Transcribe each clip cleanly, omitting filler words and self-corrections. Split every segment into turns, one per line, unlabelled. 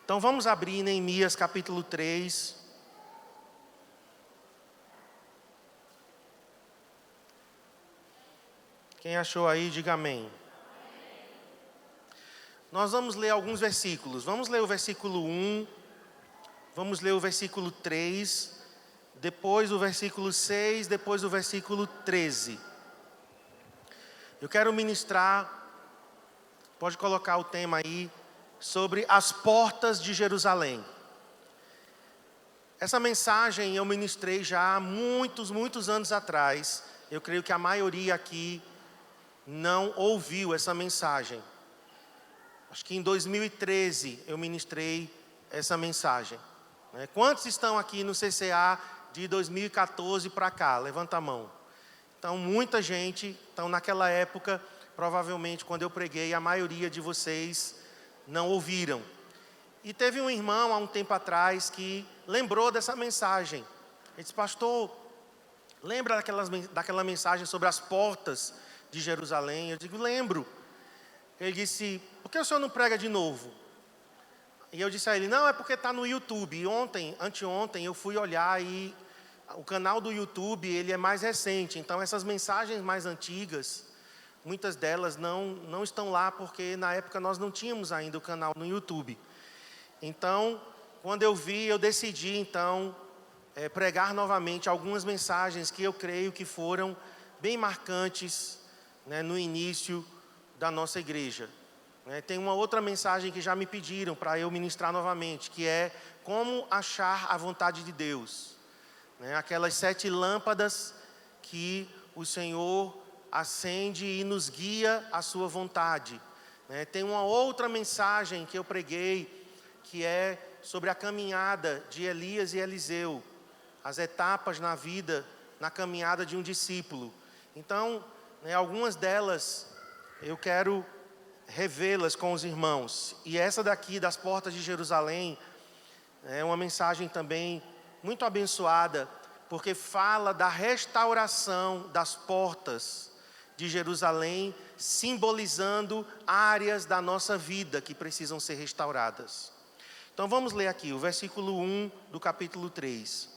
Então vamos abrir Neemias capítulo 3. Quem achou aí, diga amém. Nós vamos ler alguns versículos. Vamos ler o versículo 1, vamos ler o versículo 3, depois o versículo 6, depois o versículo 13. Eu quero ministrar, pode colocar o tema aí, sobre as portas de Jerusalém. Essa mensagem eu ministrei já há muitos anos atrás. Eu creio que a maioria aqui não ouviu essa mensagem. Acho que em 2013 eu ministrei essa mensagem. Quantos estão aqui no CCA de 2014 para cá? Levanta a mão. Então, muita gente. Então, naquela época, provavelmente, quando eu preguei, a maioria de vocês não ouviram. E teve um irmão, há um tempo atrás, que lembrou dessa mensagem. Ele disse, pastor, lembra daquela mensagem sobre as portas de Jerusalém? Eu digo, lembro. Ele disse, por que o senhor não prega de novo? E eu disse a ele, não, é porque está no YouTube. E anteontem, eu fui olhar e o canal do YouTube, ele é mais recente. Então, essas mensagens mais antigas, muitas delas não estão lá, porque na época nós não tínhamos ainda o canal no YouTube. Então, quando eu vi, eu decidi, então, pregar novamente algumas mensagens que eu creio que foram bem marcantes, no início da nossa igreja. Tem uma outra mensagem que já me pediram para eu ministrar novamente, que é como achar a vontade de Deus. Aquelas 7 lâmpadas que o Senhor acende e nos guia à sua vontade. Tem uma outra mensagem que eu preguei, que é sobre a caminhada de Elias e Eliseu, as etapas na vida, na caminhada de um discípulo. Então, algumas delas eu quero revê-las com os irmãos. E essa daqui, das portas de Jerusalém, é uma mensagem também muito abençoada, porque fala da restauração das portas de Jerusalém, simbolizando áreas da nossa vida que precisam ser restauradas. Então vamos ler aqui o versículo 1 do capítulo 3.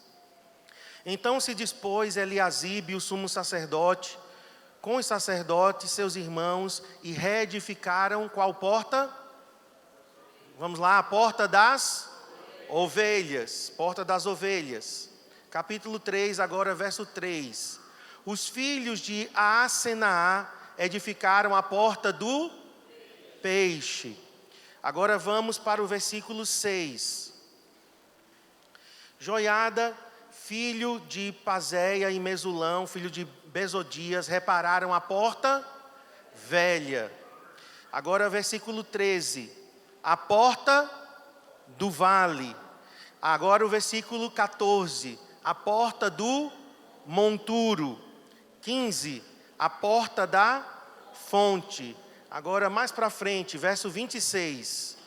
Então se dispôs Eliasibe, o sumo sacerdote, com os sacerdotes, seus irmãos, e reedificaram qual porta? Vamos lá, a porta das ovelhas. Porta das ovelhas. Capítulo 3, agora verso 3. Os filhos de Aasenaá edificaram a porta do peixe. Agora vamos para o versículo 6. Joiada, filho de Pazéia e Mesulão, filho de Besodias, repararam a porta velha. Agora versículo 13. A porta do vale. Agora o versículo 14. A porta do monturo. 15. A porta da fonte. Agora mais para frente, verso 26.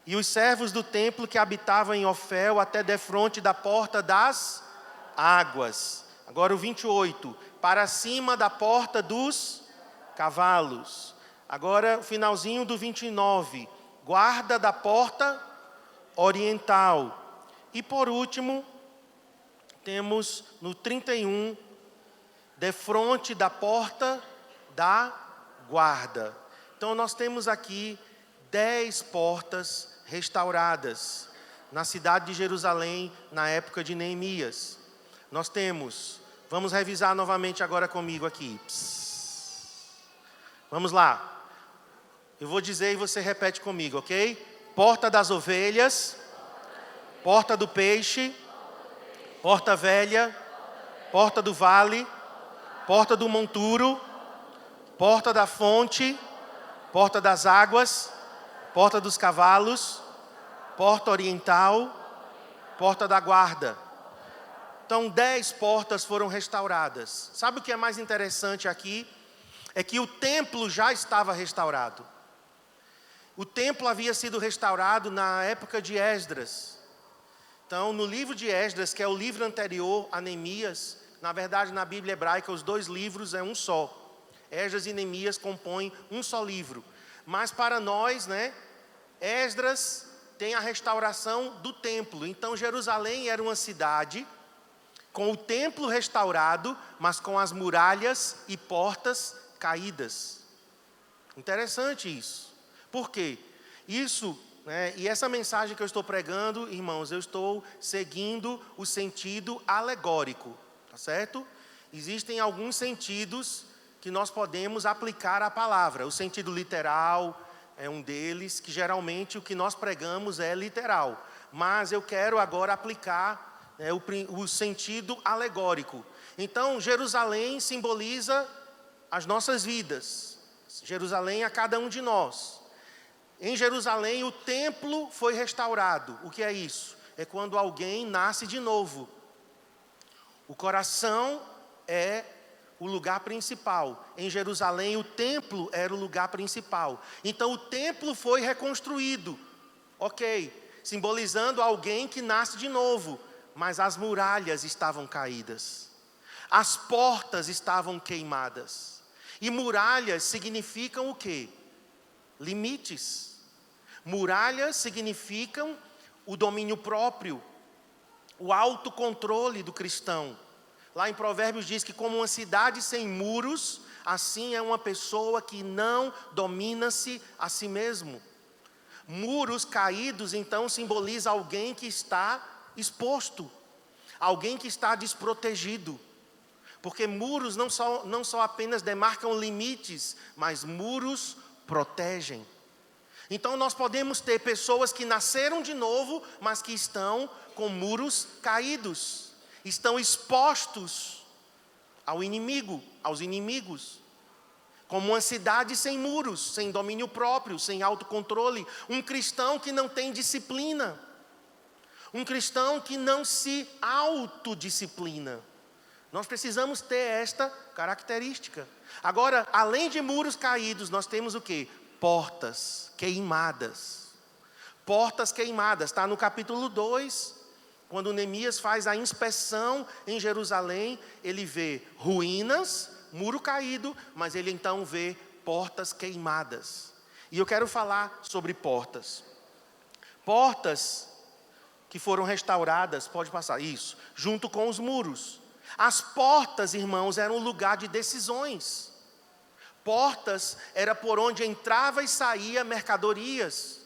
E os servos do templo que habitavam em Ofel até defronte da porta das águas. Agora o 28. Para cima da porta dos cavalos. Agora o finalzinho do 29. Guarda da porta oriental. E por último, temos no 31, defronte da porta da guarda. Então nós temos aqui 10 portas restauradas na cidade de Jerusalém, na época de Neemias. Nós temos, vamos revisar novamente agora comigo aqui. Vamos lá. Eu vou dizer e você repete comigo, ok? Porta das ovelhas, porta do peixe, porta velha, porta do vale, porta do monturo, porta da fonte, porta das águas, porta dos cavalos, porta oriental, porta da guarda. Então 10 portas foram restauradas. Sabe o que é mais interessante aqui? É que o templo já estava restaurado. O templo havia sido restaurado na época de Esdras. Então, no livro de Esdras, que é o livro anterior a Neemias, na verdade, na Bíblia hebraica, os 2 livros é um só. Esdras e Neemias compõem um só livro. Mas para nós, Esdras tem a restauração do templo. Então Jerusalém era uma cidade com o templo restaurado, mas com as muralhas e portas caídas. Interessante isso. Por quê? Isso, e essa mensagem que eu estou pregando, irmãos, eu estou seguindo o sentido alegórico, tá certo? Existem alguns sentidos que nós podemos aplicar à palavra. O sentido literal é um deles, que geralmente o que nós pregamos é literal. Mas eu quero agora aplicar o sentido alegórico. Então, Jerusalém simboliza as nossas vidas. Jerusalém a cada um de nós. Em Jerusalém, o templo foi restaurado. O que é isso? É quando alguém nasce de novo. O coração é o lugar principal. Em Jerusalém, o templo era o lugar principal. Então, o templo foi reconstruído. Ok, simbolizando alguém que nasce de novo. Mas as muralhas estavam caídas. As portas estavam queimadas. E muralhas significam o quê? Limites. Muralhas significam o domínio próprio, o autocontrole do cristão. Lá em Provérbios diz que como uma cidade sem muros, assim é uma pessoa que não domina-se a si mesmo. Muros caídos, então, simboliza alguém que está exposto, alguém que está desprotegido. Porque muros não só apenas demarcam limites, mas muros protegem. Então nós podemos ter pessoas que nasceram de novo, mas que estão com muros caídos, estão expostos ao inimigo, aos inimigos. Como uma cidade sem muros, sem domínio próprio, sem autocontrole. Um cristão que não tem disciplina. Um cristão que não se autodisciplina. Nós precisamos ter esta característica. Agora, além de muros caídos, nós temos o quê? Portas queimadas. Portas queimadas. Está no capítulo 2, quando Neemias faz a inspeção em Jerusalém, ele vê ruínas, muro caído, mas ele então vê portas queimadas. E eu quero falar sobre portas. Portas que foram restauradas, pode passar, isso, junto com os muros. As portas, irmãos, eram um lugar de decisões. Portas era por onde entrava e saía mercadorias,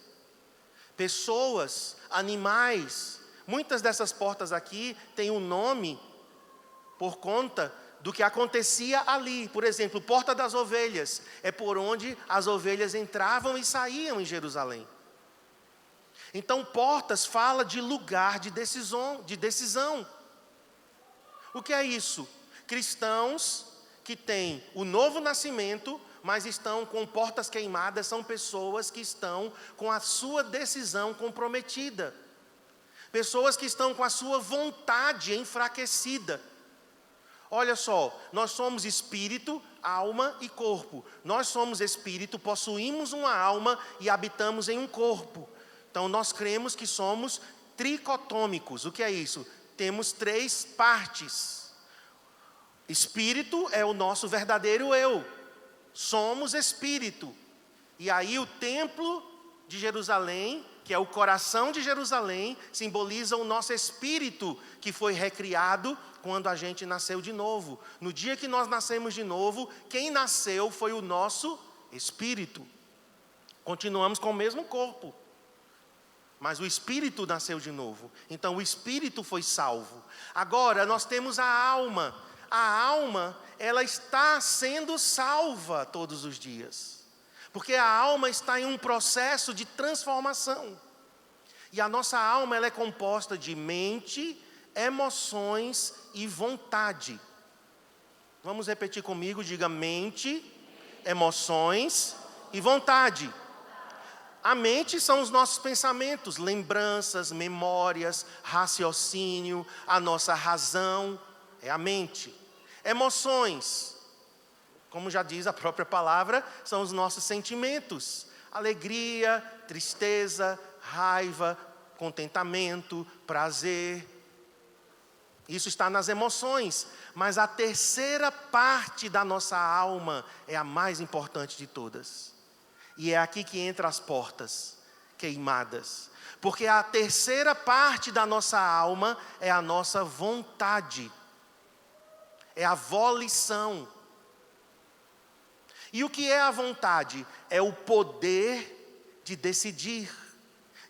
pessoas, animais. Muitas dessas portas aqui têm um nome por conta do que acontecia ali. Por exemplo, Porta das Ovelhas, é por onde as ovelhas entravam e saíam em Jerusalém. Então, portas fala de lugar de decisão. O que é isso? Cristãos que têm o novo nascimento, mas estão com portas queimadas, são pessoas que estão com a sua decisão comprometida. Pessoas que estão com a sua vontade enfraquecida. Olha só, nós somos espírito, alma e corpo. Nós somos espírito, possuímos uma alma e habitamos em um corpo. Então nós cremos que somos tricotômicos. O que é isso? Temos 3 partes. Espírito é o nosso verdadeiro eu. Somos espírito. E aí o templo de Jerusalém, que é o coração de Jerusalém, simboliza o nosso espírito que foi recriado quando a gente nasceu de novo. No dia que nós nascemos de novo, quem nasceu foi o nosso espírito. Continuamos com o mesmo corpo, mas o espírito nasceu de novo. Então o espírito foi salvo. Agora nós temos a alma. A alma, ela está sendo salva todos os dias. Porque a alma está em um processo de transformação. E a nossa alma, ela é composta de mente, emoções e vontade. Vamos repetir comigo, diga mente, emoções e vontade. A mente são os nossos pensamentos, lembranças, memórias, raciocínio, a nossa razão, é a mente. Emoções, como já diz a própria palavra, são os nossos sentimentos. Alegria, tristeza, raiva, contentamento, prazer. Isso está nas emoções. Mas a terceira parte da nossa alma é a mais importante de todas. E é aqui que entram as portas, queimadas. Porque a terceira parte da nossa alma é a nossa vontade. É a volição. E o que é a vontade? É o poder de decidir,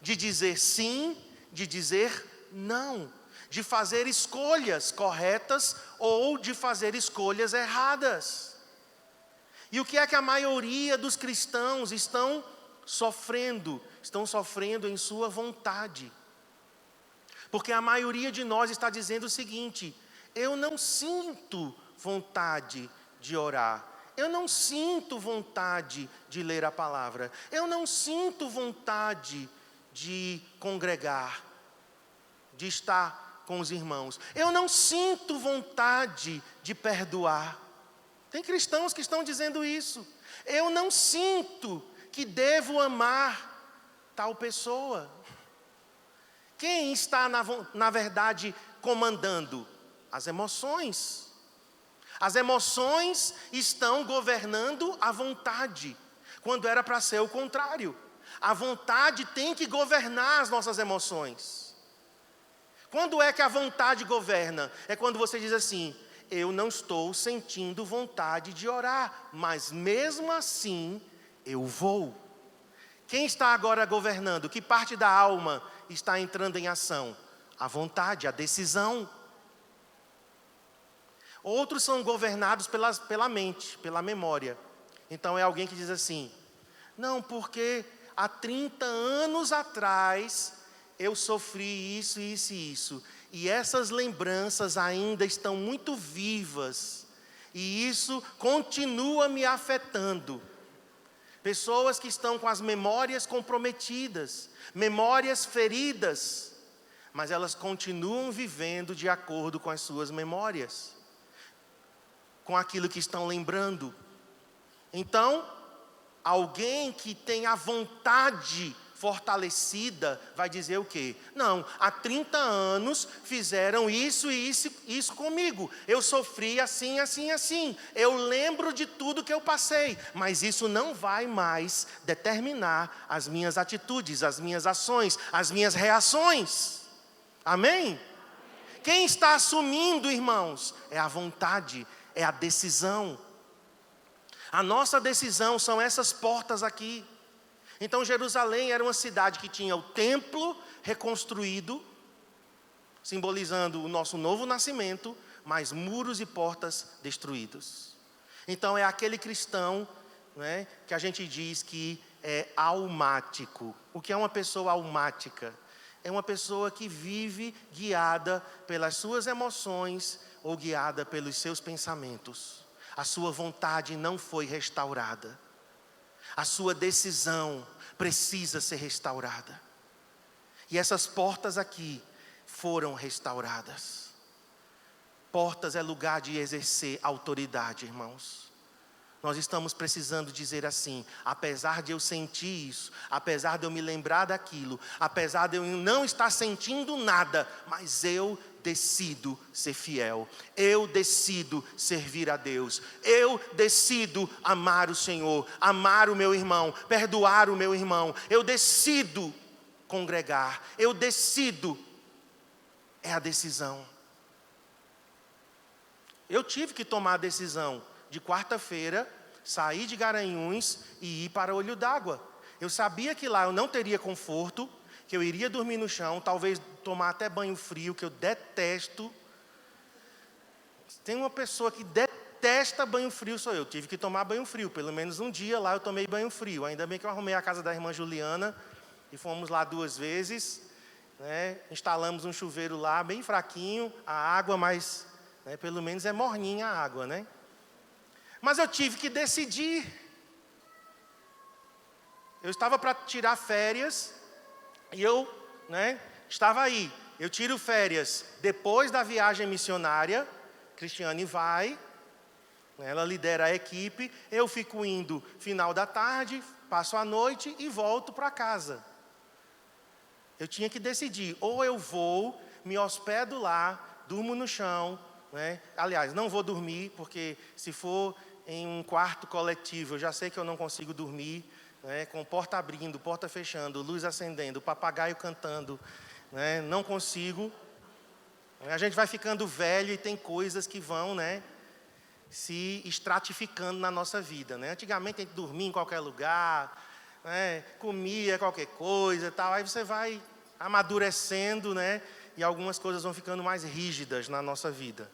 de dizer sim, de dizer não, de fazer escolhas corretas ou de fazer escolhas erradas. E o que é que a maioria dos cristãos estão sofrendo? Estão sofrendo em sua vontade. Porque a maioria de nós está dizendo o seguinte: eu não sinto vontade de orar. Eu não sinto vontade de ler a palavra. Eu não sinto vontade de congregar, de estar com os irmãos. Eu não sinto vontade de perdoar. Tem cristãos que estão dizendo isso. Eu não sinto que devo amar tal pessoa. Quem está, na verdade, comandando? As emoções. As emoções estão governando a vontade, quando era para ser o contrário. A vontade tem que governar as nossas emoções. Quando é que a vontade governa? É quando você diz assim: eu não estou sentindo vontade de orar, mas mesmo assim eu vou. Quem está agora governando? Que parte da alma está entrando em ação? A vontade, a decisão. Outros são governados pela mente, pela memória. Então é alguém que diz assim: não, porque há 30 anos atrás eu sofri isso, isso e isso. E essas lembranças ainda estão muito vivas. E isso continua me afetando. Pessoas que estão com as memórias comprometidas, memórias feridas, mas elas continuam vivendo de acordo com as suas memórias, com aquilo que estão lembrando. Então, alguém que tem a vontade fortalecida vai dizer o quê? Não, há 30 anos fizeram isso e isso comigo. Eu sofri assim, assim, assim. Eu lembro de tudo que eu passei, mas isso não vai mais determinar as minhas atitudes, as minhas ações, as minhas reações. Amém? Quem está assumindo, irmãos, é a vontade, é a decisão. A nossa decisão são essas portas aqui. Então Jerusalém era uma cidade que tinha o templo reconstruído, simbolizando o nosso novo nascimento, mas muros e portas destruídos. Então é aquele cristão, né, que a gente diz que é almático. O que é uma pessoa almática? É uma pessoa que vive guiada pelas suas emoções ou guiada pelos seus pensamentos. A sua vontade não foi restaurada. A sua decisão precisa ser restaurada. E essas portas aqui foram restauradas. Portas é lugar de exercer autoridade, irmãos. Nós estamos precisando dizer assim: apesar de eu sentir isso, apesar de eu me lembrar daquilo, apesar de eu não estar sentindo nada, mas eu decido ser fiel, eu decido servir a Deus, eu decido amar o Senhor, amar o meu irmão, perdoar o meu irmão, eu decido congregar, eu decido, é a decisão. Eu tive que tomar a decisão de quarta-feira, sair de Garanhuns e ir para Olho d'Água. Eu sabia que lá eu não teria conforto, que eu iria dormir no chão, talvez tomar até banho frio, que eu detesto. Tem uma pessoa que detesta banho frio, sou eu. Tive que tomar banho frio, pelo menos um dia lá eu tomei banho frio. Ainda bem que eu arrumei a casa da irmã Juliana, e fomos lá 2 vezes, né? Instalamos um chuveiro lá, bem fraquinho, a água, mas né, pelo menos é morninha a água, né? Mas eu tive que decidir. Eu estava para tirar férias, e eu, né, estava aí. Eu tiro férias depois da viagem missionária. Cristiane vai, ela lidera a equipe. Eu fico indo final da tarde, passo a noite e volto para casa. Eu tinha que decidir: ou eu vou, me hospedo lá, durmo no chão, né? Aliás, não vou dormir, porque se for em um quarto coletivo, eu já sei que eu não consigo dormir, né, com porta abrindo, porta fechando, luz acendendo, papagaio cantando, né, não consigo. A gente vai ficando velho e tem coisas que vão, né, se estratificando na nossa vida, né? Antigamente a gente dormia em qualquer lugar, né, comia qualquer coisa e tal, aí você vai amadurecendo, né, e algumas coisas vão ficando mais rígidas na nossa vida.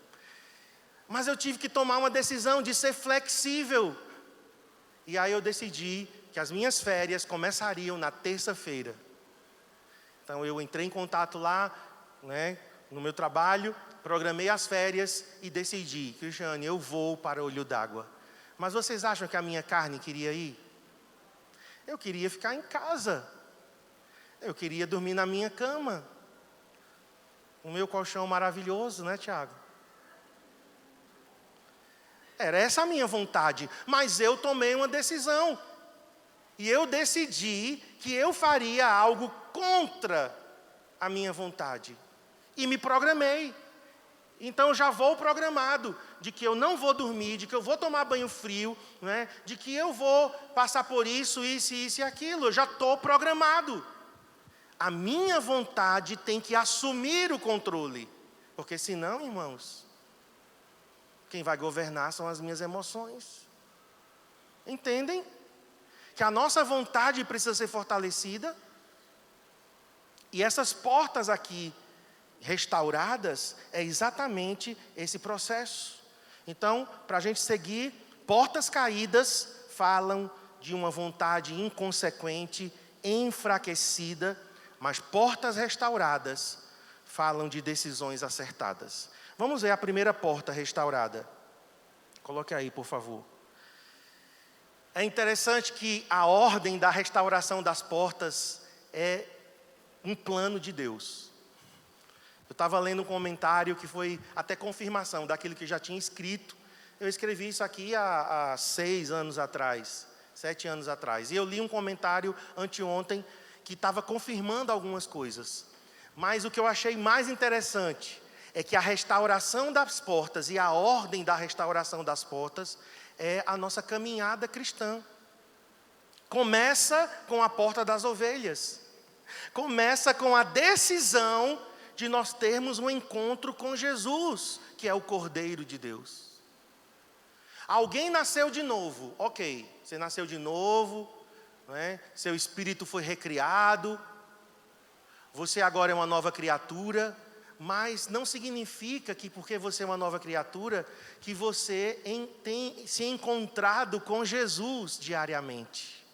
Mas eu tive que tomar uma decisão de ser flexível. E aí eu decidi que as minhas férias começariam na terça-feira. Então eu entrei em contato lá, né, no meu trabalho, programei as férias e decidi, Cristiane, eu vou para Olho d'Água. Mas vocês acham que a minha carne queria ir? Eu queria ficar em casa. Eu queria dormir na minha cama. O meu colchão maravilhoso, né, Tiago? Era essa a minha vontade, mas eu tomei uma decisão. E eu decidi que eu faria algo contra a minha vontade. E me programei. Então eu já vou programado de que eu não vou dormir, de que eu vou tomar banho frio, né? De que eu vou passar por isso e aquilo. Eu já estou programado. A minha vontade tem que assumir o controle. Porque senão, irmãos, quem vai governar são as minhas emoções. Entendem? Que a nossa vontade precisa ser fortalecida. E essas portas aqui restauradas é exatamente esse processo. Então, para a gente seguir, portas caídas falam de uma vontade inconsequente, enfraquecida, mas portas restauradas falam de decisões acertadas. Vamos ver a primeira porta restaurada. Coloque aí, por favor. É interessante que a ordem da restauração das portas é um plano de Deus. Eu estava lendo um comentário que foi até confirmação daquilo que já tinha escrito. Eu escrevi isso aqui há 6 anos atrás, 7 anos atrás. E eu li um comentário anteontem que estava confirmando algumas coisas. Mas o que eu achei mais interessante é que a restauração das portas e a ordem da restauração das portas é a nossa caminhada cristã. Começa com a porta das ovelhas. Começa com a decisão de nós termos um encontro com Jesus, que é o Cordeiro de Deus. Alguém nasceu de novo, ok, você nasceu de novo, né? Seu espírito foi recriado, você agora é uma nova criatura, mas não significa que porque você é uma nova criatura, que você tem se encontrado com Jesus diariamente.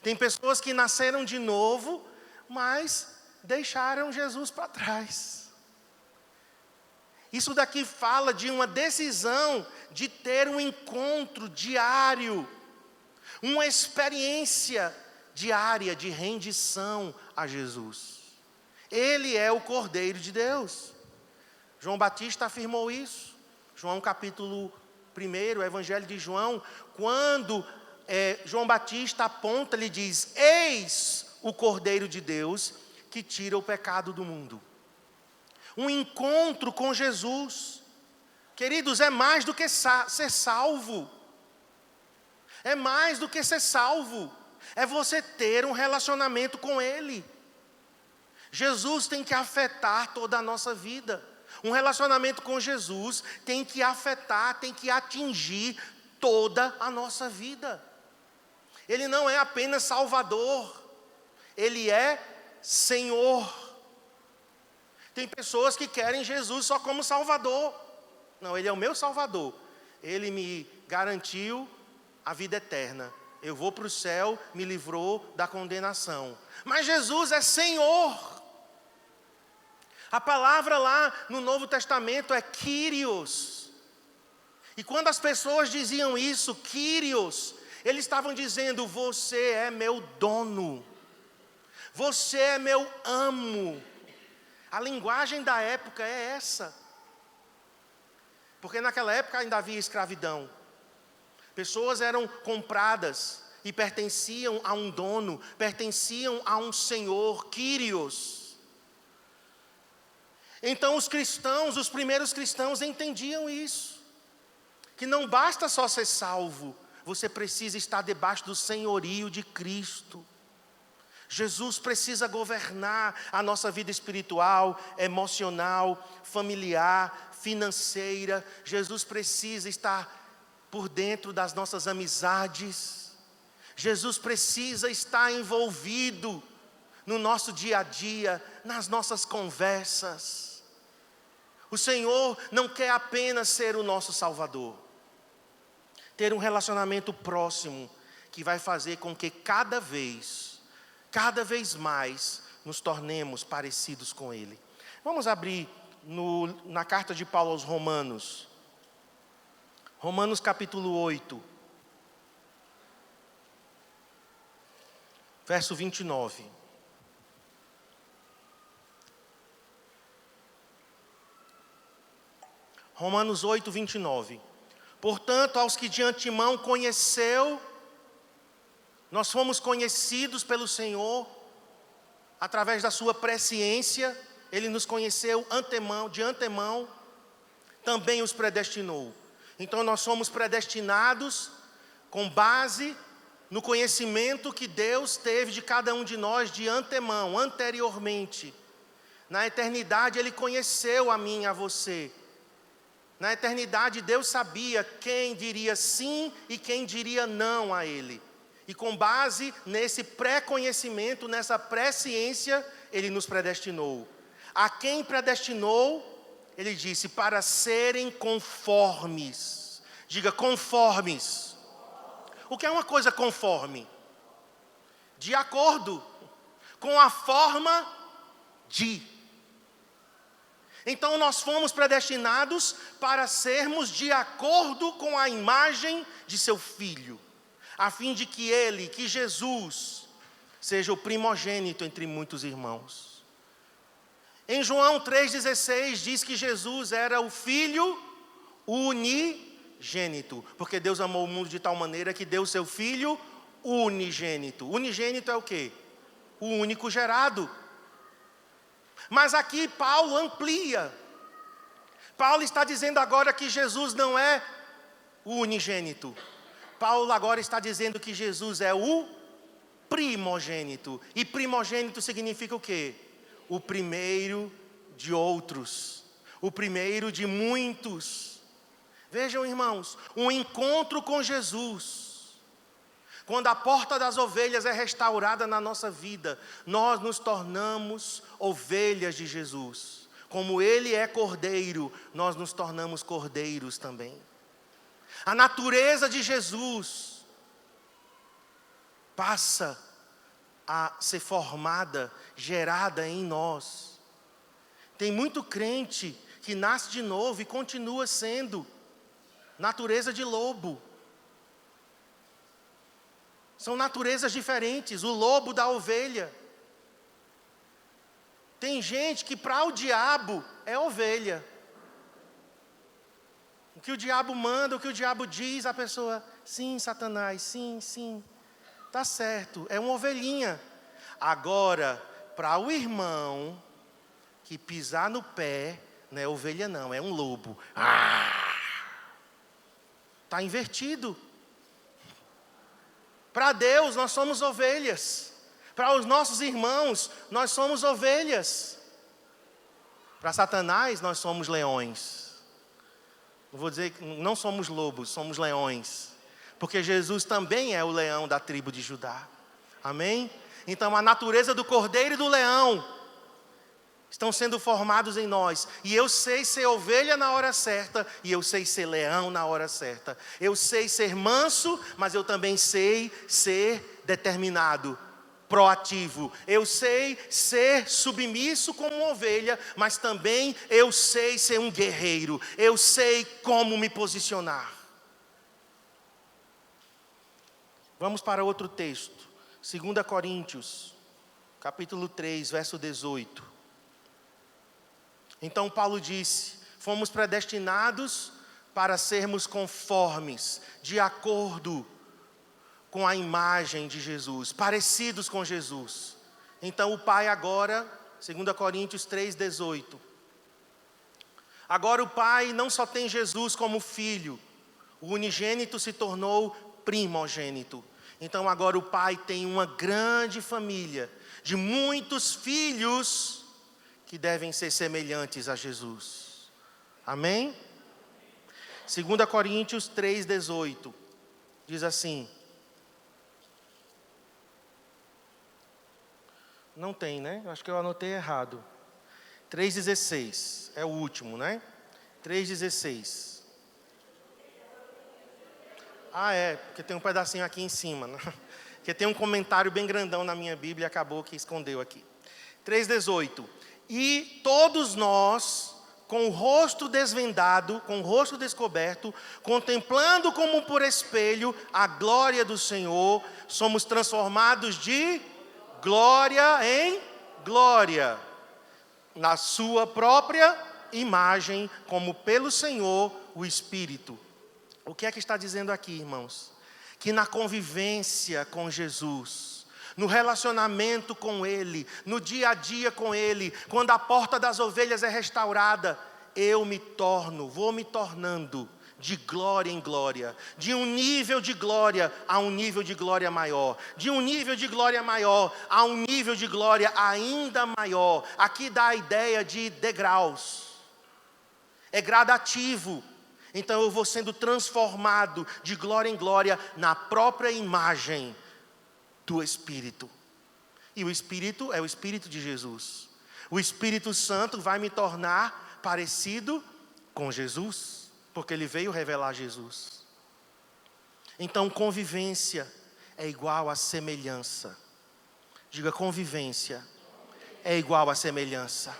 Tem pessoas que nasceram de novo, mas deixaram Jesus para trás. Isso daqui fala de uma decisão de ter um encontro diário, uma experiência diária de rendição a Jesus. Ele é o Cordeiro de Deus. João Batista afirmou isso. João capítulo 1, o Evangelho de João, quando João Batista aponta, ele diz: eis o Cordeiro de Deus que tira o pecado do mundo. Um encontro com Jesus, queridos, é mais do que ser salvo. É mais do que ser salvo. É você ter um relacionamento com Ele. Jesus tem que afetar toda a nossa vida. Um relacionamento com Jesus tem que afetar, tem que atingir toda a nossa vida. Ele não é apenas Salvador, Ele é Senhor. Tem pessoas que querem Jesus só como Salvador. Não, Ele é o meu Salvador. Ele me garantiu a vida eterna. Eu vou para o céu, me livrou da condenação. Mas Jesus é Senhor. A palavra lá no Novo Testamento é Kyrios. E quando as pessoas diziam isso, Kyrios, eles estavam dizendo: você é meu dono. Você é meu amo. A linguagem da época é essa. Porque naquela época ainda havia escravidão. Pessoas eram compradas e pertenciam a um dono, pertenciam a um senhor, Kyrios. Então os cristãos, os primeiros cristãos entendiam isso. Que não basta só ser salvo, você precisa estar debaixo do senhorio de Cristo. Jesus precisa governar a nossa vida espiritual, emocional, familiar, financeira. Jesus precisa estar por dentro das nossas amizades. Jesus precisa estar envolvido no nosso dia a dia, nas nossas conversas. O Senhor não quer apenas ser o nosso Salvador. Ter um relacionamento próximo que vai fazer com que cada vez mais nos tornemos parecidos com Ele. Vamos abrir na carta de Paulo aos Romanos. Romanos capítulo 8. Verso 29. Romanos 8, 29. Portanto, aos que de antemão conheceu, nós fomos conhecidos pelo Senhor, através da sua presciência, Ele nos conheceu de antemão, também os predestinou. Então nós somos predestinados com base no conhecimento que Deus teve de cada um de nós de antemão, anteriormente. Na eternidade Ele conheceu a mim e a você. Na eternidade Deus sabia quem diria sim e quem diria não a Ele. E com base nesse pré-conhecimento, nessa presciência, Ele nos predestinou. A quem predestinou, Ele disse, para serem conformes. Diga, conformes. O que é uma coisa conforme? De acordo com a forma de. Então nós fomos predestinados para sermos de acordo com a imagem de seu Filho, a fim de que Jesus, seja o primogênito entre muitos irmãos. Em João 3,16 diz que Jesus era o Filho unigênito, porque Deus amou o mundo de tal maneira que deu seu Filho unigênito. Unigênito é o quê? O único gerado. Mas aqui Paulo amplia. Paulo está dizendo agora que Jesus não é o unigênito. Paulo agora está dizendo que Jesus é o primogênito. E primogênito significa o quê? O primeiro de outros. O primeiro de muitos. Vejam, irmãos, um encontro com Jesus. Quando a porta das ovelhas é restaurada na nossa vida, nós nos tornamos ovelhas de Jesus. Como Ele é cordeiro, nós nos tornamos cordeiros também. A natureza de Jesus passa a ser formada, gerada em nós. Tem muito crente que nasce de novo e continua sendo natureza de lobo. São naturezas diferentes, o lobo da ovelha. Tem gente que para o diabo é ovelha. O que o diabo manda, o que o diabo diz, a pessoa, sim, Satanás, sim, tá certo, é uma ovelhinha. Agora, para o irmão que pisar no pé, não é ovelha não, é um lobo. Está invertido. Para Deus nós somos ovelhas. Para os nossos irmãos nós somos ovelhas. Para Satanás nós somos leões. Não vou dizer que não somos lobos, somos leões. Porque Jesus também é o leão da tribo de Judá. Amém? Então a natureza do cordeiro e do leão estão sendo formados em nós. E eu sei ser ovelha na hora certa, e eu sei ser leão na hora certa. Eu sei ser manso, mas eu também sei ser determinado, proativo. Eu sei ser submisso como uma ovelha, mas também eu sei ser um guerreiro. Eu sei como me posicionar. Vamos para outro texto. 2 Coríntios, capítulo 3, verso 18. Então Paulo disse, fomos predestinados para sermos conformes, de acordo com a imagem de Jesus, parecidos com Jesus. Então o Pai agora, 2 Coríntios 3,18. Agora o Pai não só tem Jesus como filho, o unigênito se tornou primogênito. Então agora o Pai tem uma grande família de muitos filhos que devem ser semelhantes a Jesus. Amém? 2 Coríntios 3,18 diz assim. Não tem, né? Acho que eu anotei errado. 3,16 é o último, né? 3,16. Ah, é, porque tem um pedacinho aqui em cima, né? Porque tem um comentário bem grandão na minha Bíblia e acabou que escondeu aqui. 3,18. E todos nós, com o rosto desvendado, com o rosto descoberto, contemplando como por espelho a glória do Senhor, somos transformados de glória em glória, na sua própria imagem, como pelo Senhor, o Espírito. O que é que está dizendo aqui, irmãos? Que na convivência com Jesus, no relacionamento com Ele, no dia a dia com Ele, quando a porta das ovelhas é restaurada, vou me tornando de glória em glória, de um nível de glória a um nível de glória maior, de um nível de glória maior a um nível de glória ainda maior. Aqui dá a ideia de degraus, é gradativo. Então eu vou sendo transformado de glória em glória na própria imagem do Espírito. E o Espírito é o Espírito de Jesus. O Espírito Santo vai me tornar parecido com Jesus, porque Ele veio revelar Jesus. Então convivência é igual a semelhança. Diga, convivência é igual a semelhança.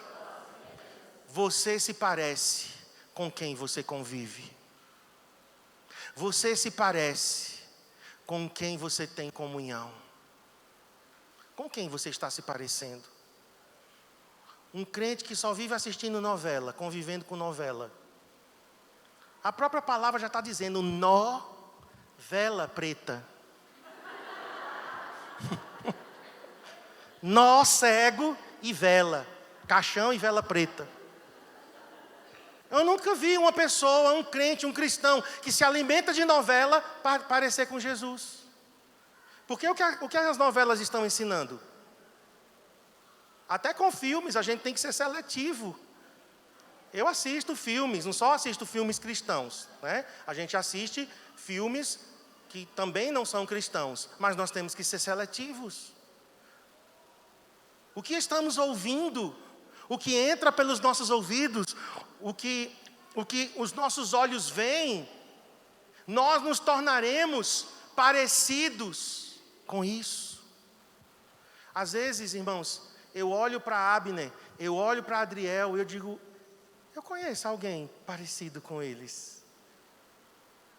Você se parece com quem você convive. Você se parece com quem você tem comunhão. Com quem você está se parecendo? Um crente que só vive assistindo novela, convivendo com novela. A própria palavra já está dizendo, vela preta. Nó cego e vela. Caixão e vela preta. Eu nunca vi uma pessoa, um crente, um cristão, que se alimenta de novela para parecer com Jesus. Porque o que as novelas estão ensinando? Até com filmes, a gente tem que ser seletivo. Eu assisto filmes, não só assisto filmes cristãos, né? A gente assiste filmes que também não são cristãos, mas nós temos que ser seletivos. O que estamos ouvindo, o que entra pelos nossos ouvidos, o que os nossos olhos veem, nós nos tornaremos parecidos com isso. Às vezes, irmãos, eu olho para Abner, eu olho para Adriel e eu digo, eu conheço alguém parecido com eles.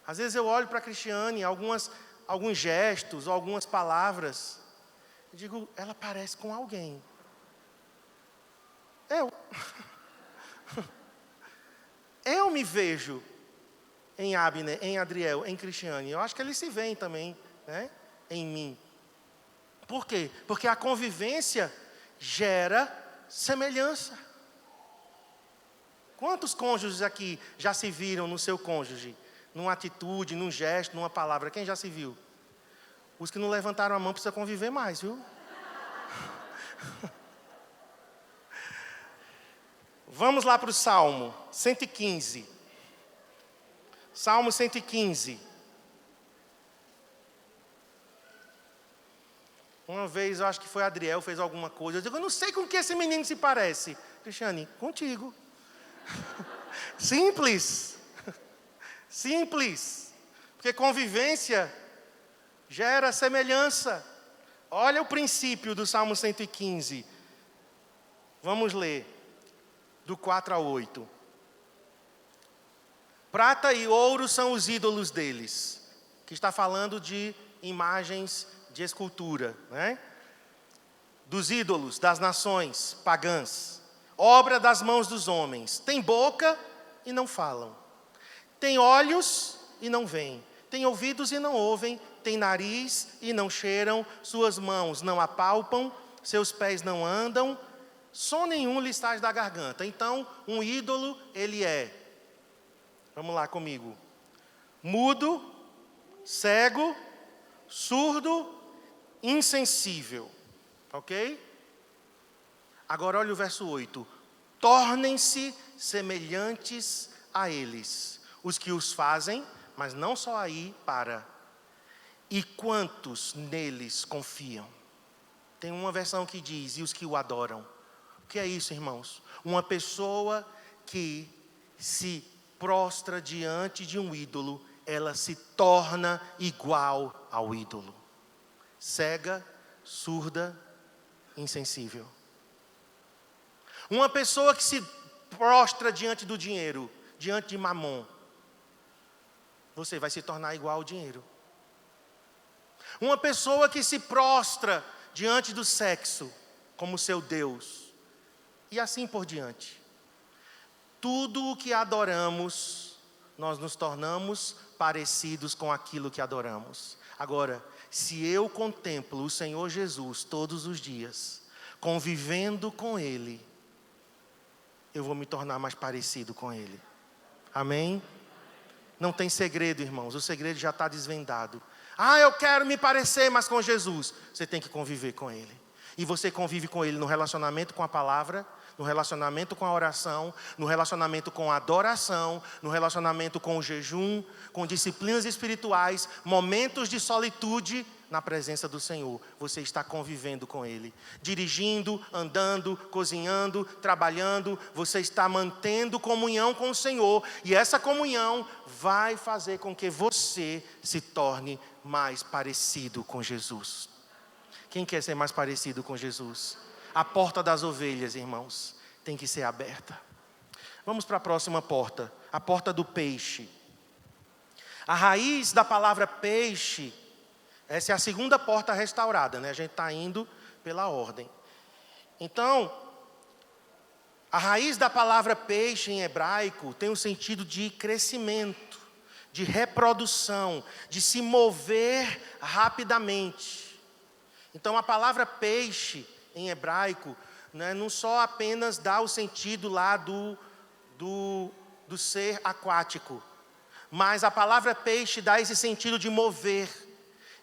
Às vezes eu olho para a Cristiane, alguns gestos, algumas palavras, eu digo, ela parece com alguém. Eu me vejo em Abner, em Adriel, em Cristiane. Eu acho que eles se veem também, né, em mim. Por quê? Porque a convivência gera semelhança. Quantos cônjuges aqui já se viram no seu cônjuge? Numa atitude, num gesto, numa palavra? Quem já se viu? Os que não levantaram a mão precisam conviver mais, viu? Vamos lá para o Salmo 115. Salmo 115. Uma vez, eu acho que foi Adriel, fez alguma coisa. Eu digo, eu não sei com que esse menino se parece. Cristiane, contigo. Simples. Simples. Porque convivência gera semelhança. Olha o princípio do Salmo 115. Vamos ler. Do 4 ao 8. Prata e ouro são os ídolos deles. Que está falando de imagens de escultura, né? Dos ídolos das nações pagãs. Obra das mãos dos homens. Tem boca e não falam. Tem olhos e não veem. Tem ouvidos e não ouvem. Tem nariz e não cheiram. Suas mãos não apalpam. Seus pés não andam. Som nenhum lhe sai da garganta. Então, um ídolo, ele é, vamos lá comigo, mudo, cego, surdo, insensível. Ok? Agora olha o verso 8. Tornem-se semelhantes a eles, os que os fazem, mas não só aí para. E quantos neles confiam? Tem uma versão que diz, e os que o adoram. O que é isso, irmãos? Uma pessoa que se prostra diante de um ídolo, ela se torna igual ao ídolo. Cega, surda, insensível. Uma pessoa que se prostra diante do dinheiro, diante de Mamon, você vai se tornar igual ao dinheiro. Uma pessoa que se prostra diante do sexo, como seu Deus, e assim por diante. Tudo o que adoramos, nós nos tornamos parecidos com aquilo que adoramos. Agora, se eu contemplo o Senhor Jesus todos os dias, convivendo com Ele, eu vou me tornar mais parecido com Ele. Amém? Não tem segredo, irmãos, o segredo já está desvendado. Eu quero me parecer mais com Jesus. Você tem que conviver com Ele. E você convive com Ele no relacionamento com a palavra, no relacionamento com a oração, no relacionamento com a adoração, no relacionamento com o jejum, com disciplinas espirituais, momentos de solitude na presença do Senhor. Você está convivendo com Ele. Dirigindo, andando, cozinhando, trabalhando, você está mantendo comunhão com o Senhor. E essa comunhão vai fazer com que você se torne mais parecido com Jesus. Quem quer ser mais parecido com Jesus? A porta das ovelhas, irmãos, tem que ser aberta. Vamos para a próxima porta, a porta do peixe. A raiz da palavra peixe, essa é a segunda porta restaurada, né? A gente está indo pela ordem. Então, a raiz da palavra peixe em hebraico tem o sentido de crescimento, de reprodução, de se mover rapidamente. Então, a palavra peixe em hebraico, né, não só apenas dá o sentido lá do ser aquático, mas a palavra peixe dá esse sentido de mover,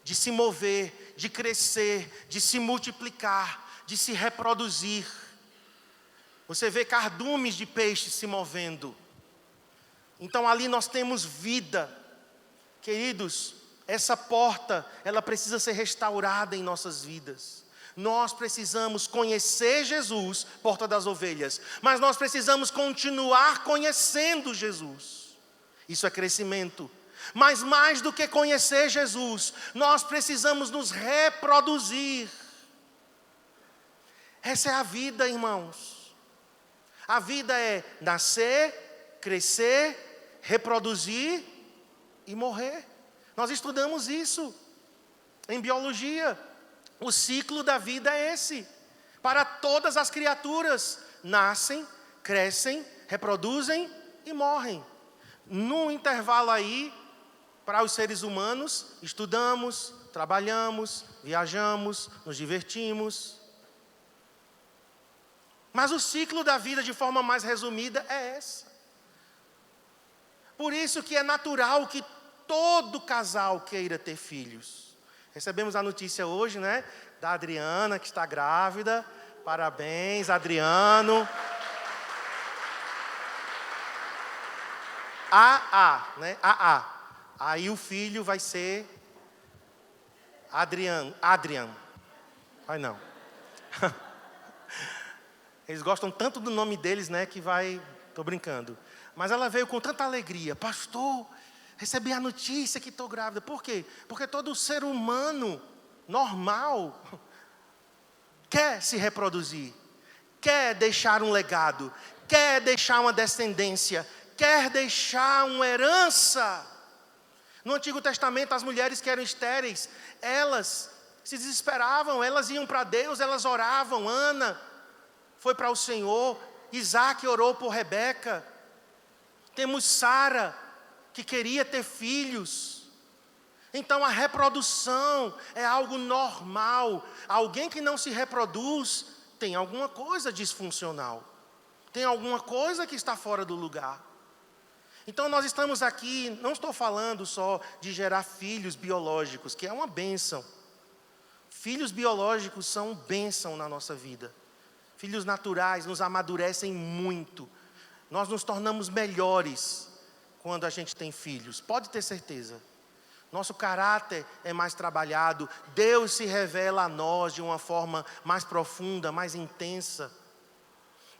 de se mover, de crescer, de se multiplicar, de se reproduzir. Você vê cardumes de peixe se movendo. Então ali nós temos vida. Queridos, essa porta, ela precisa ser restaurada em nossas vidas. Nós precisamos conhecer Jesus, porta das ovelhas, mas nós precisamos continuar conhecendo Jesus. Isso é crescimento. Mas mais do que conhecer Jesus, nós precisamos nos reproduzir. Essa é a vida, irmãos. A vida é nascer, crescer, reproduzir e morrer. Nós estudamos isso em biologia. O ciclo da vida é esse. Para todas as criaturas, nascem, crescem, reproduzem e morrem. No intervalo aí, para os seres humanos, estudamos, trabalhamos, viajamos, nos divertimos. Mas o ciclo da vida, de forma mais resumida, é essa. Por isso que é natural que todo casal queira ter filhos. Recebemos a notícia hoje, né? Da Adriana, que está grávida. Parabéns, Adriano. né? Aí o filho vai ser Adrian. Vai não. Eles gostam tanto do nome deles, né? Que vai... Estou brincando. Mas ela veio com tanta alegria. Pastor, recebi a notícia que estou grávida. Por quê? Porque todo ser humano normal quer se reproduzir, quer deixar um legado, quer deixar uma descendência, quer deixar uma herança. No Antigo Testamento, as mulheres que eram estéreis, elas se desesperavam, elas iam para Deus, elas oravam. Ana foi para o Senhor, Isaac orou por Rebeca. Temos Sara, que queria ter filhos. Então a reprodução é algo normal. Alguém que não se reproduz tem alguma coisa disfuncional, tem alguma coisa que está fora do lugar. Então nós estamos aqui, não estou falando só de gerar filhos biológicos, que é uma bênção. Filhos biológicos são bênção na nossa vida. Filhos naturais nos amadurecem muito. Nós nos tornamos melhores quando a gente tem filhos, pode ter certeza. Nosso caráter é mais trabalhado, Deus se revela a nós de uma forma mais profunda, mais intensa.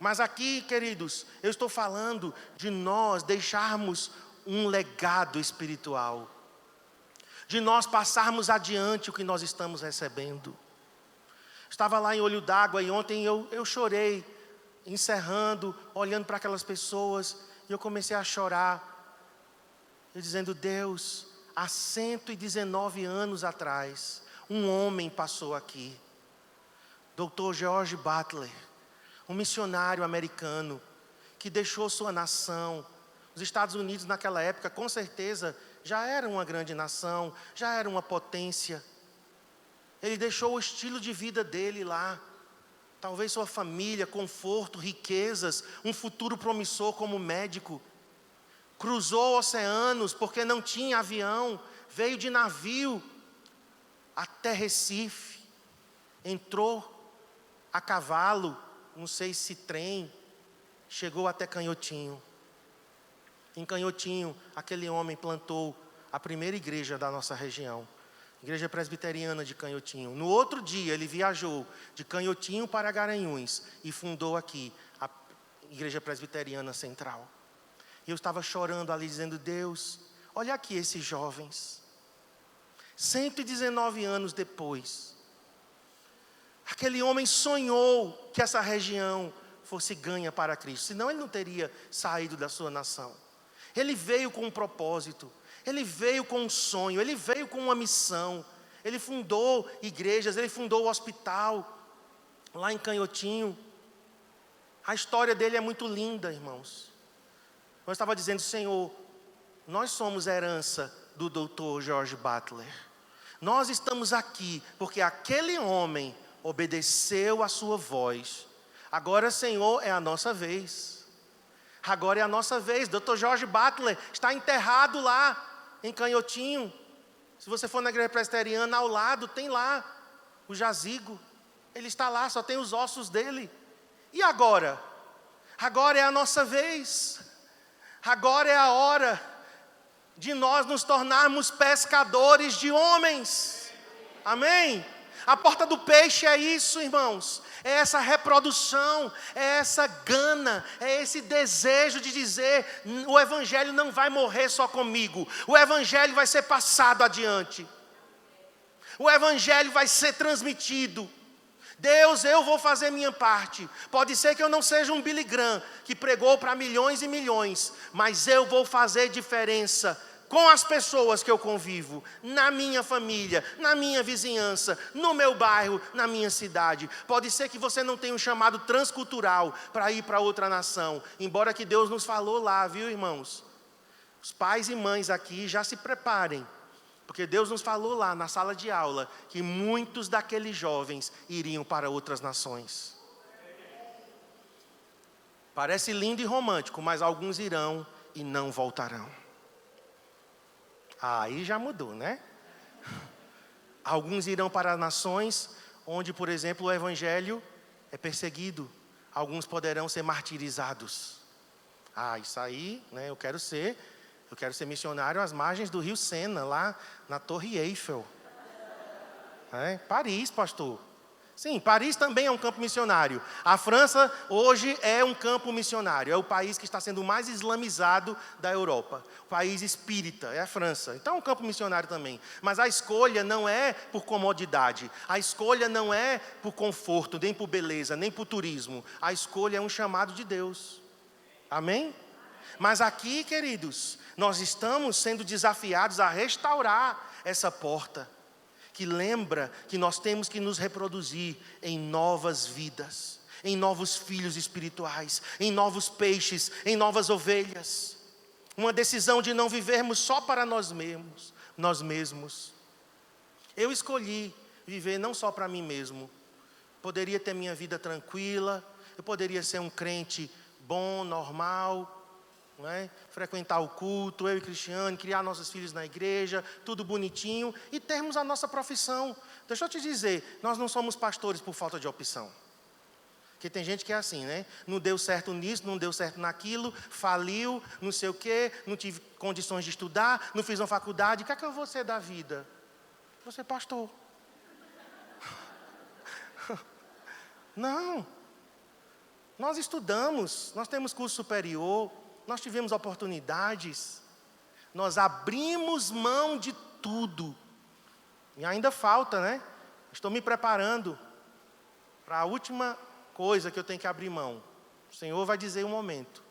Mas aqui, queridos, eu estou falando de nós deixarmos um legado espiritual, de nós passarmos adiante o que nós estamos recebendo. Estava lá em Olho d'Água e ontem eu chorei, encerrando, olhando para aquelas pessoas, e eu comecei a chorar, e dizendo: Deus, há 119 anos atrás, um homem passou aqui, Dr. George Butler, um missionário americano, que deixou sua nação. Os Estados Unidos naquela época, com certeza, já era uma grande nação, já era uma potência. Ele deixou o estilo de vida dele lá, talvez sua família, conforto, riquezas, um futuro promissor como médico. Cruzou oceanos porque não tinha avião, veio de navio até Recife, entrou a cavalo, não sei se trem, chegou até Canhotinho. Em Canhotinho, aquele homem plantou a primeira igreja da nossa região, Igreja Presbiteriana de Canhotinho. No outro dia, ele viajou de Canhotinho para Garanhuns e fundou aqui a Igreja Presbiteriana Central. E eu estava chorando ali, dizendo: Deus, olha aqui esses jovens, 119 anos depois, aquele homem sonhou que essa região fosse ganha para Cristo, senão ele não teria saído da sua nação. Ele veio com um propósito, ele veio com um sonho, ele veio com uma missão. Ele fundou igrejas, ele fundou o hospital lá em Canhotinho. A história dele é muito linda, irmãos. Eu estava dizendo: Senhor, nós somos herança do Dr. George Butler. Nós estamos aqui porque aquele homem obedeceu a sua voz. Agora, Senhor, é a nossa vez. Agora é a nossa vez. Dr. George Butler está enterrado lá em Canhotinho. Se você for na igreja presbiteriana, ao lado tem lá o jazigo. Ele está lá, só tem os ossos dele. E agora? Agora é a nossa vez. Agora é a hora de nós nos tornarmos pescadores de homens. Amém? A porta do peixe é isso, irmãos. É essa reprodução, é essa gana, é esse desejo de dizer: o evangelho não vai morrer só comigo. O evangelho vai ser passado adiante. O evangelho vai ser transmitido. Deus, eu vou fazer minha parte. Pode ser que eu não seja um Billy Graham, que pregou para milhões e milhões, mas eu vou fazer diferença com as pessoas que eu convivo, na minha família, na minha vizinhança, no meu bairro, na minha cidade. Pode ser que você não tenha um chamado transcultural para ir para outra nação, embora que Deus nos falou lá, viu, irmãos? Os pais e mães aqui já se preparem, porque Deus nos falou lá na sala de aula que muitos daqueles jovens iriam para outras nações. Parece lindo e romântico, mas alguns irão e não voltarão. Aí já mudou, né? Alguns irão para nações onde, por exemplo, o evangelho é perseguido. Alguns poderão ser martirizados. Isso aí, né? Eu quero ser missionário às margens do Rio Sena, lá na Torre Eiffel. Paris, pastor. Sim, Paris também é um campo missionário. A França hoje é um campo missionário. É o país que está sendo mais islamizado da Europa. O país espírita é a França. Então é um campo missionário também. Mas a escolha não é por comodidade. A escolha não é por conforto, nem por beleza, nem por turismo. A escolha é um chamado de Deus. Amém? Mas aqui, queridos, nós estamos sendo desafiados a restaurar essa porta, que lembra que nós temos que nos reproduzir em novas vidas, em novos filhos espirituais, em novos peixes, em novas ovelhas. Uma decisão de não vivermos só para nós mesmos. Eu escolhi viver não só para mim mesmo. Poderia ter minha vida tranquila, eu poderia ser um crente bom, normal, né? Frequentar o culto, eu e Cristiane, criar nossos filhos na igreja, tudo bonitinho, e termos a nossa profissão. Deixa eu te dizer, nós não somos pastores por falta de opção. Porque tem gente que é assim, né? Não deu certo nisso, não deu certo naquilo, faliu, não sei o quê, não tive condições de estudar, não fiz uma faculdade. O que é que eu vou ser da vida? Vou ser pastor. Não. Nós estudamos, nós temos curso superior, nós tivemos oportunidades, nós abrimos mão de tudo. E ainda falta, né? Estou me preparando para a última coisa que eu tenho que abrir mão. O Senhor vai dizer o momento.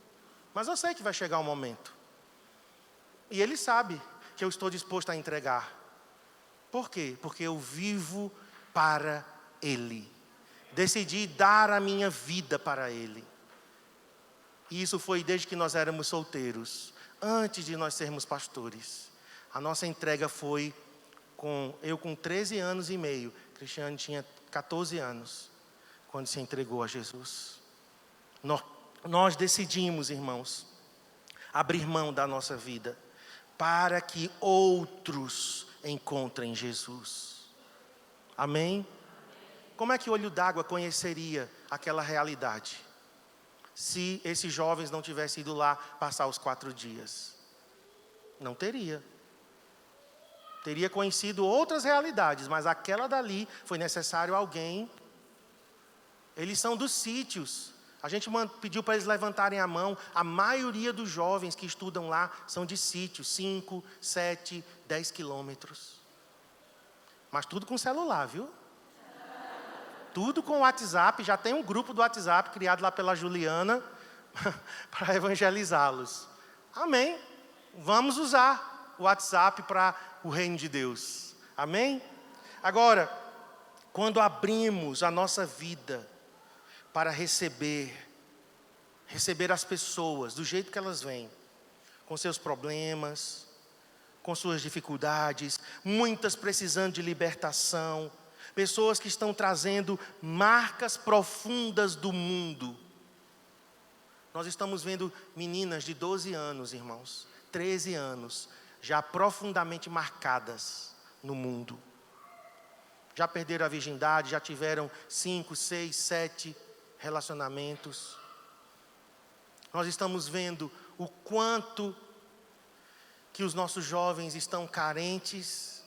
Mas eu sei que vai chegar o momento. E Ele sabe que eu estou disposto a entregar. Por quê? Porque eu vivo para Ele. Decidi dar a minha vida para Ele. E isso foi desde que nós éramos solteiros. Antes de nós sermos pastores. A nossa entrega foi eu com 13 anos e meio. Cristiane tinha 14 anos. Quando se entregou a Jesus. Nós decidimos, irmãos, abrir mão da nossa vida para que outros encontrem Jesus. Amém? Como é que o Olho d'Água conheceria aquela realidade? Se esses jovens não tivessem ido lá passar os 4 dias? Não teria. Teria conhecido outras realidades, mas aquela dali foi necessário alguém. Eles são dos sítios. A gente pediu para eles levantarem a mão. A maioria dos jovens que estudam lá são de sítios, 5, 7, 10 quilômetros. Mas tudo com celular, viu? Tudo com WhatsApp. Já tem um grupo do WhatsApp criado lá pela Juliana para evangelizá-los. Amém? Vamos usar o WhatsApp para o reino de Deus. Amém? Agora, quando abrimos a nossa vida para receber as pessoas do jeito que elas vêm, com seus problemas, com suas dificuldades, muitas precisando de libertação, pessoas que estão trazendo marcas profundas do mundo. Nós estamos vendo meninas de 12 anos, irmãos, 13 anos, já profundamente marcadas no mundo. Já perderam a virgindade, já tiveram 5, 6, 7 relacionamentos. Nós estamos vendo o quanto que os nossos jovens estão carentes,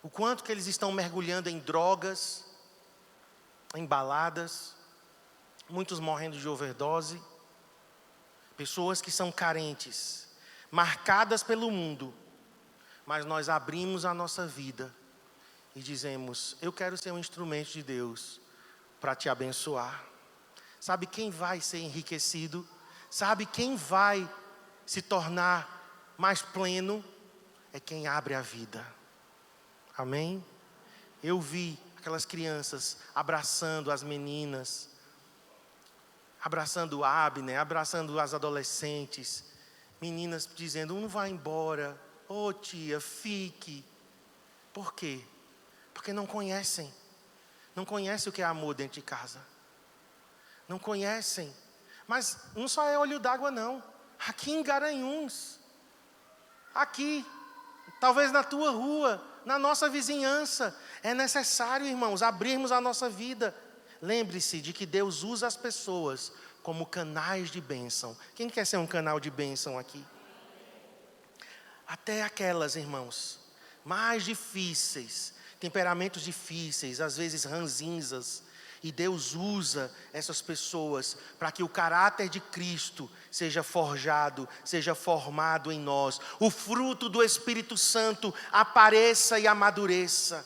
o quanto que eles estão mergulhando em drogas, em baladas, muitos morrendo de overdose, pessoas que são carentes, marcadas pelo mundo, mas nós abrimos a nossa vida e dizemos: eu quero ser um instrumento de Deus para te abençoar. Sabe quem vai ser enriquecido? Sabe quem vai se tornar mais pleno? É quem abre a vida. Amém? Eu vi aquelas crianças abraçando as meninas, abraçando o Abner, abraçando as adolescentes, meninas dizendo: não vá embora, ô tia, fique. Por quê? Porque não conhecem. Não conhecem o que é amor dentro de casa. Não conhecem. Mas não só é Olho d'Água, não. Aqui em Garanhuns. Aqui. Talvez na tua rua. Na nossa vizinhança. É necessário, irmãos, abrirmos a nossa vida. Lembre-se de que Deus usa as pessoas como canais de bênção. Quem quer ser um canal de bênção aqui? Até aquelas, irmãos, mais difíceis, temperamentos difíceis, às vezes ranzinzas, e Deus usa essas pessoas para que o caráter de Cristo seja forjado, seja formado em nós, o fruto do Espírito Santo apareça e amadureça.